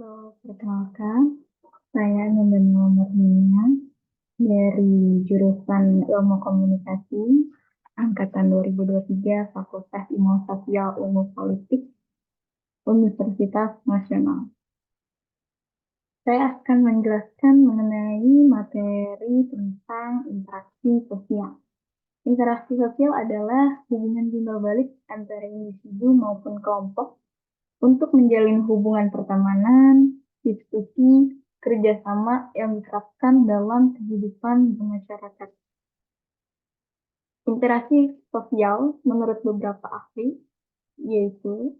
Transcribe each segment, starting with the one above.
Halo, perkenalkan, saya Nindya Murnia dari jurusan Ilmu Komunikasi angkatan 2023 Fakultas Ilmu Sosial Ilmu Politik Universitas Nasional. Saya akan menjelaskan mengenai materi tentang interaksi sosial. Interaksi sosial adalah hubungan timbal balik antara individu maupun kelompok untuk menjalin hubungan pertemanan, diskusi, kerjasama yang diterapkan dalam kehidupan bermasyarakat. Interaksi sosial menurut beberapa ahli, yaitu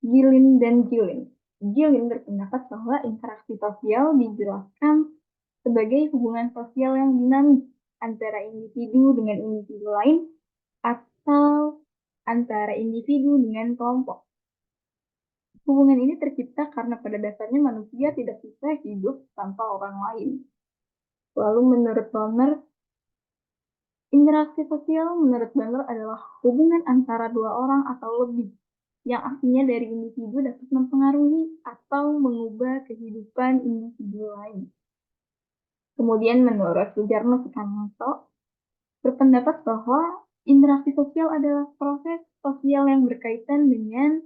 Gilin dan Gilin. Gilin berpendapat bahwa interaksi sosial dijelaskan sebagai hubungan sosial yang dinamis antara individu dengan individu lain atau antara individu dengan kelompok. Hubungan ini tercipta karena pada dasarnya manusia tidak bisa hidup tanpa orang lain. Lalu menurut Balmer, interaksi sosial menurut Balmer adalah hubungan antara dua orang atau lebih yang artinya dari individu dapat mempengaruhi atau mengubah kehidupan individu lain. Kemudian menurut Sujarno Sukanto berpendapat bahwa interaksi sosial adalah proses sosial yang berkaitan dengan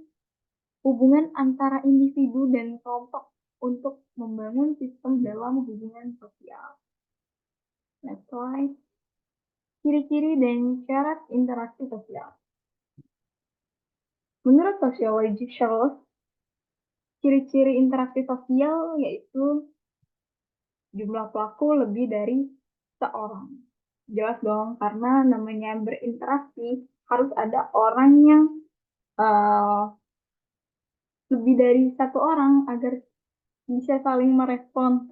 hubungan antara individu dan kelompok untuk membangun sistem dalam hubungan sosial. Next slide. Ciri-ciri dan syarat interaksi sosial. Menurut sosiologi Charles, ciri-ciri interaksi sosial yaitu jumlah pelaku lebih dari seorang. Jelas dong, karena namanya berinteraksi harus ada orang yang uh, lebih dari satu orang agar bisa saling merespon.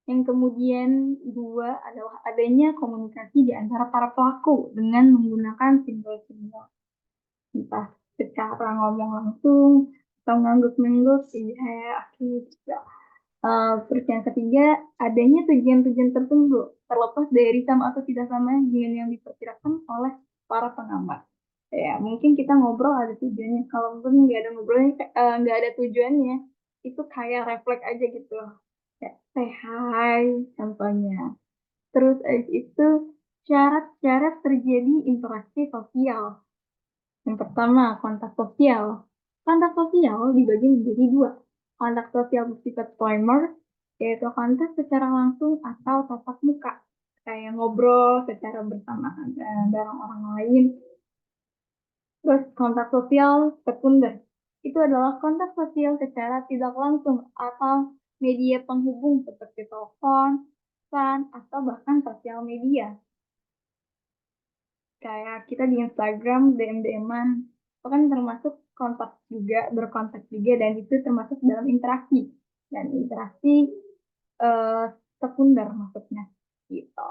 Yang kemudian dua adalah adanya komunikasi di antara para pelaku dengan menggunakan simbol-simbol. Entah secara ngomong langsung atau ngangguk-ngangguk, iya, juga. Terus yang ketiga, adanya tujuan-tujuan tertentu, terlepas dari sama atau tidak sama dengan yang diperkirakan oleh para pengamat. Ya, mungkin kita ngobrol ada tujuannya. Kalau mungkin nggak ada ngobrolnya, nggak ada tujuannya, itu kayak refleks aja gitu. Kayak say hi, contohnya. Terus itu syarat-syarat terjadi interaksi sosial. Yang pertama, kontak sosial. Kontak sosial dibagi menjadi dua. Kontak sosial bersifat primer, yaitu kontak secara langsung atau tatap muka. Kayak ngobrol secara bersamaan bareng orang lain. Terus kontak sosial sekunder. Itu adalah kontak sosial secara tidak langsung atau media penghubung seperti telepon, pesan, atau bahkan sosial media. Kayak kita di Instagram DM-DM-an, itu kan termasuk kontak juga, berkontak juga, dan itu termasuk dalam interaksi. Dan interaksi eh, sekunder maksudnya. Gitu.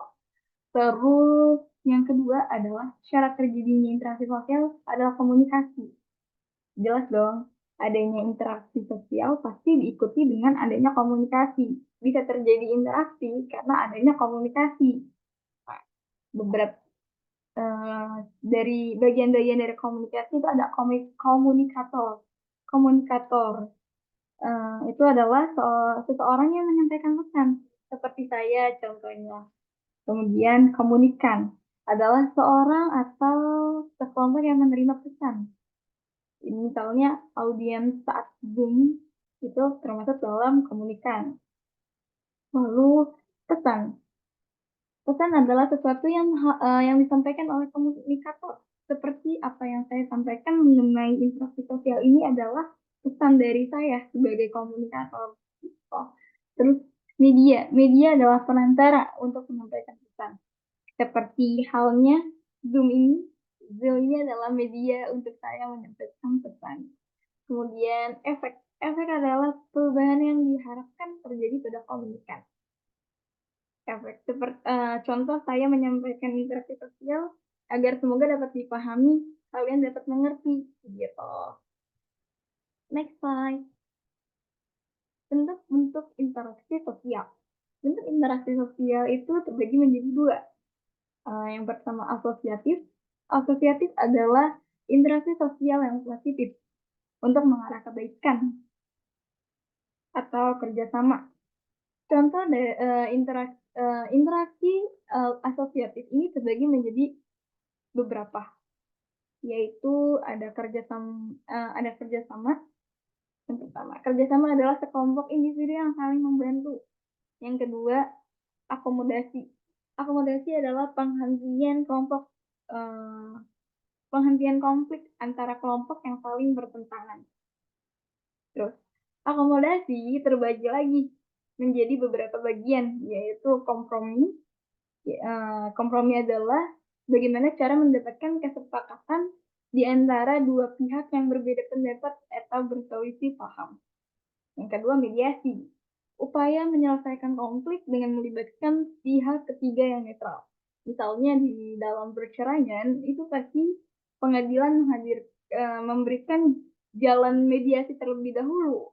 Terus yang kedua adalah syarat terjadinya interaksi sosial adalah komunikasi. Jelas dong, adanya interaksi sosial pasti diikuti dengan adanya komunikasi. Bisa terjadi interaksi karena adanya komunikasi. Nah, beberapa dari bagian-bagian dari komunikasi itu ada komunikator. Komunikator itu adalah seseorang yang menyampaikan pesan, seperti saya contohnya. Kemudian komunikan adalah seorang atau sekelompok yang menerima pesan. Misalnya audiens saat Zoom itu termasuk dalam komunikan. Lalu pesan. Pesan adalah sesuatu yang disampaikan oleh komunikator. Seperti apa yang saya sampaikan mengenai interaksi sosial ini adalah pesan dari saya sebagai komunikator. Oh. Terus media. Media adalah perantara untuk menyampaikan pesan. Seperti halnya Zoom ini. Zoom ini adalah media untuk saya menyampaikan pesan. Kemudian efek. Efek adalah perubahan yang diharapkan terjadi pada komunikasi. Efek seperti contoh saya menyampaikan interaksi sosial agar semoga dapat dipahami, kalian dapat mengerti gitu. Next slide. Bentuk-bentuk interaksi sosial. Bentuk interaksi sosial itu terbagi menjadi dua. Yang pertama asosiatif. Asosiatif adalah interaksi sosial yang positif untuk mengarah kebaikan. atau kerjasama. Contoh interaksi asosiatif ini terbagi menjadi beberapa, yaitu ada kerjasama. Yang pertama, kerjasama adalah sekelompok individu yang saling membantu. Yang kedua, akomodasi. Akomodasi adalah penghentian konflik antara kelompok yang saling bertentangan. Terus, akomodasi terbagi lagi menjadi beberapa bagian, yaitu kompromi. Kompromi adalah bagaimana cara mendapatkan kesepakatan di antara dua pihak yang berbeda pendapat atau berselisih paham. Yang kedua, mediasi. Upaya menyelesaikan konflik dengan melibatkan pihak ketiga yang netral. Misalnya di dalam perceraian, itu pasti pengadilan memberikan jalan mediasi terlebih dahulu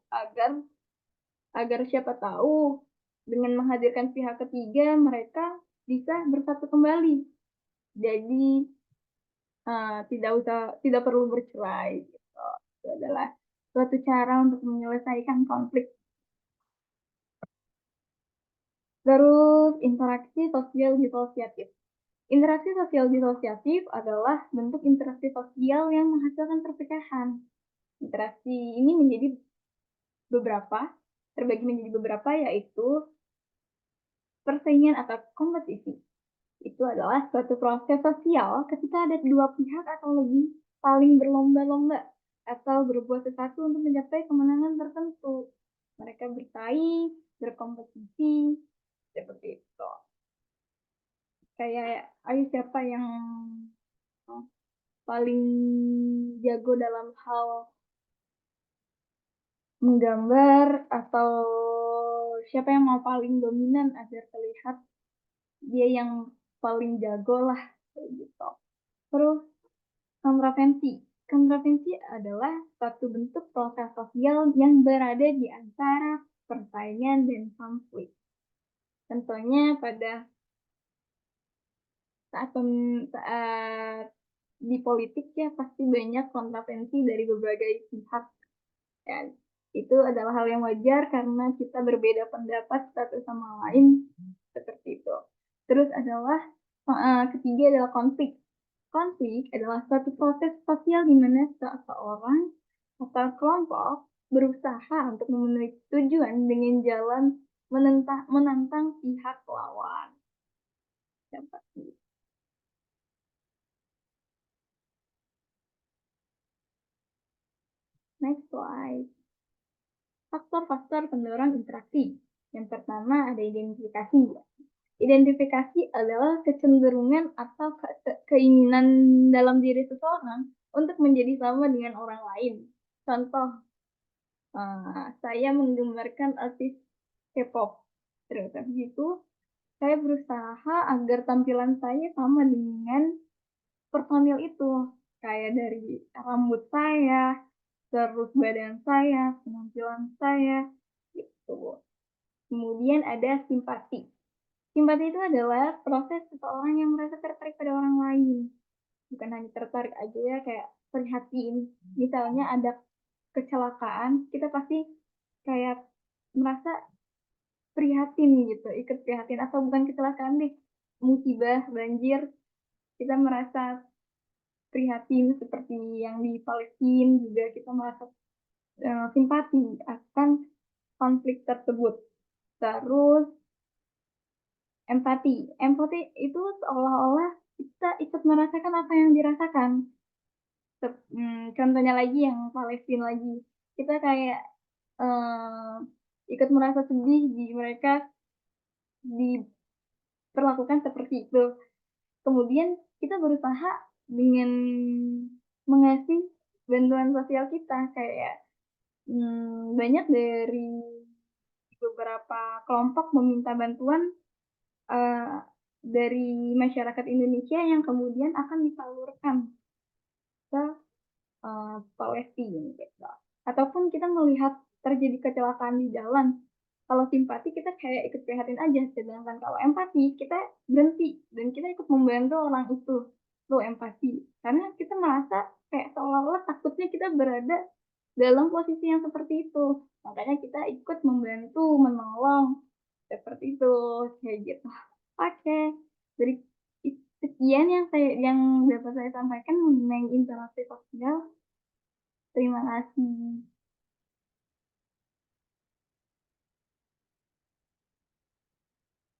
agar siapa tahu dengan menghadirkan pihak ketiga mereka bisa bersatu kembali. Jadi tidak perlu bercerai. Gitu. Itu adalah suatu cara untuk menyelesaikan konflik. Terus interaksi sosial disosiatif. Interaksi sosial disosiatif adalah bentuk interaksi sosial yang menghasilkan perpecahan. Interaksi ini terbagi menjadi beberapa, yaitu persaingan atau kompetisi. Itu adalah suatu proses sosial ketika ada dua pihak atau lebih saling berlomba-lomba atau berbuat sesuatu untuk mencapai kemenangan tertentu. Mereka bersaing, berkompetisi, seperti itu. Kayak, ayo siapa yang paling jago dalam hal menggambar, atau siapa yang mau paling dominan agar terlihat dia yang paling jago lah, gitu. Terus kontravensi. Kontravensi adalah suatu bentuk proses sosial yang berada di antara persaingan dan konflik. Contohnya pada saat di politik ya pasti banyak kontravensi dari berbagai pihak. Dan itu adalah hal yang wajar karena kita berbeda pendapat satu sama lain, seperti itu. Terus ketiga adalah konflik. Konflik adalah suatu proses sosial di mana seseorang atau kelompok berusaha untuk memenuhi tujuan dengan jalan menantang pihak lawan. Next slide. Faktor-faktor pendorong interaksi. Yang pertama ada identifikasi. Identifikasi adalah kecenderungan atau keinginan dalam diri seseorang untuk menjadi sama dengan orang lain. Contoh, saya menggembarkan artis K-pop. Terus habis itu, saya berusaha agar tampilan saya sama dengan personil itu. Kayak dari rambut saya, terus badan saya, penampilan saya, gitu. Kemudian ada simpati. Simpati itu adalah proses seseorang yang merasa tertarik pada orang lain. Bukan hanya tertarik aja ya, kayak prihatin. Misalnya ada kecelakaan, kita pasti kayak merasa prihatin gitu, ikut prihatin. Atau bukan kecelakaan deh, musibah, banjir, kita merasa prihatin seperti yang di Palestina juga kita merasa simpati akan konflik tersebut. Terus empati. Empati itu seolah-olah kita ikut merasakan apa yang dirasakan. Contohnya lagi yang Palestina lagi. Kita kayak ikut merasa sedih di mereka diperlakukan seperti itu. Kemudian kita berusaha dengan mengasih bantuan sosial kita, kayak banyak dari beberapa kelompok meminta bantuan dari masyarakat Indonesia yang kemudian akan disalurkan ke Palestina gitu. Ataupun kita melihat terjadi kecelakaan di jalan, kalau simpati kita kayak ikut prihatin aja, sedangkan kalau empati kita berhenti dan kita ikut membantu orang itu. Empati karena kita merasa kayak seolah-olah takutnya kita berada dalam posisi yang seperti itu. Makanya kita ikut membantu, menolong, seperti itu, kayak gitu. Oke, dari sekian yang dapat saya sampaikan mengenai interaksi sosial. Terima kasih.